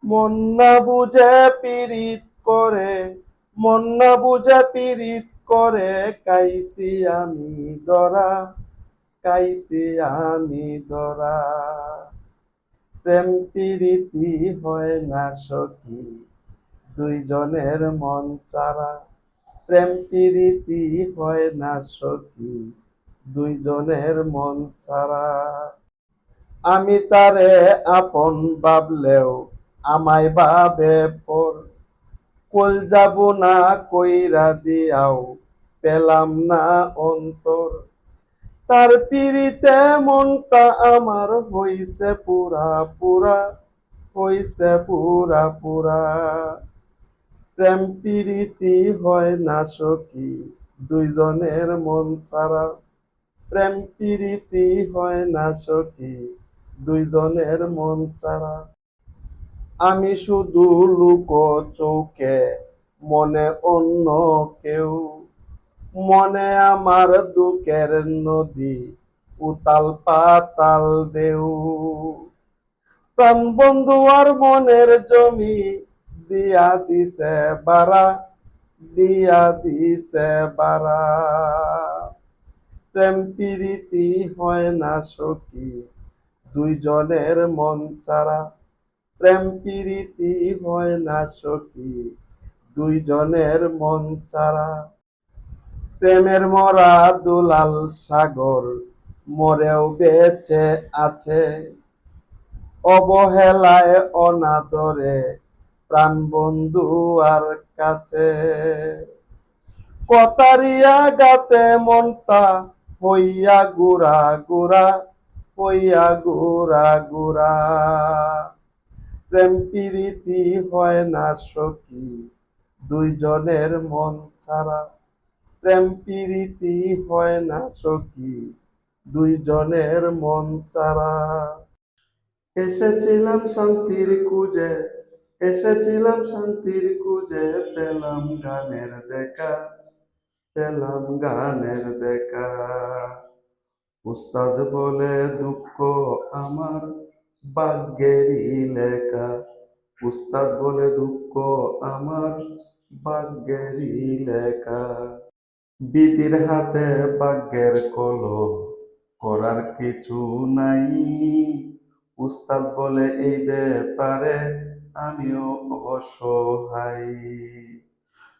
মন না বুঝে পীড়িত করে, মন না বুঝে পীড়িত করে, কাইছি আমি ধরা, কাইছি আমি ধরা। প্রেম প্রীতি হয় না সখী, দুইজনের মন চারা। প্রেম প্রীতি হয় না সখী, দুইজনের মন চারা। আমি তারে আপন ভাবলেও আমায় ভাবে পর, কল যাব না কইরা দিয়াও পেলাম না অন্তর। তার পিড়িতে মনটা আমার হইছে পুরা পুরা, হইছে পুরা পুরা। প্রেম প্রীতি হয় না সখী, দুইজনের মন ছাড়া। প্রেম প্রীতি হয় না সখী, দুইজনের মন ছাড়া। আমি শুধু লুক চৌকে, মনে অন্য কেউ, মনে আমার দুঃখের নদী, উতাল পাতাল ঢেউ। প্রাণ বন্ধু আর মনের জমি দিয়া দিছে বাড়া, দিয়া দিছে বাড়া। প্রেম প্রীতি হয় না সখী, দুইজনের মন ছাড়া। প্রেম প্রীতি হয় না সখী, দুইজনের মন ছাড়া। প্রেমের মরা দুলাল সাগর মরেও বেঁচে আছে, অবহেলায় অনাদরে প্রাণ বন্ধু আর কাছে। কথারিয়া গাতে মনটা হইয়া গুড়া গুড়া, হইয়া গুড়া গুড়া। প্রেম প্রীতি হয় না সখী, দুইজনের মন ছাড়া। প্রেম প্রীতি হয় না সখী, দুইজনের মন ছাড়া। এসেছিলাম শান্তির খুঁজে, এসেছিলাম শান্তির খুঁজে, পেলাম গানের দেখা, পেলাম গানের দেখা। উস্তাদ বলে দুঃখ আমার ভাগ্যেরই লেখা, উস্তাদ বলে দুঃখ আমার ভাগ্যেরই লেখা। বিধির হাতে ভাগ্যের কলম, করার কিছু নাই। উস্তাদ বলে এই ব্যাপারে আমিও অসহায়।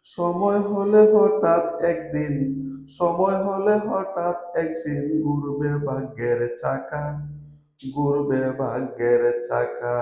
সময় হলে হঠাৎ একদিন, সময় হলে হঠাৎ একদিন ঘুরবে ভাগ্যের চাকা, ঘুরবে ভাগ্যের চাকা।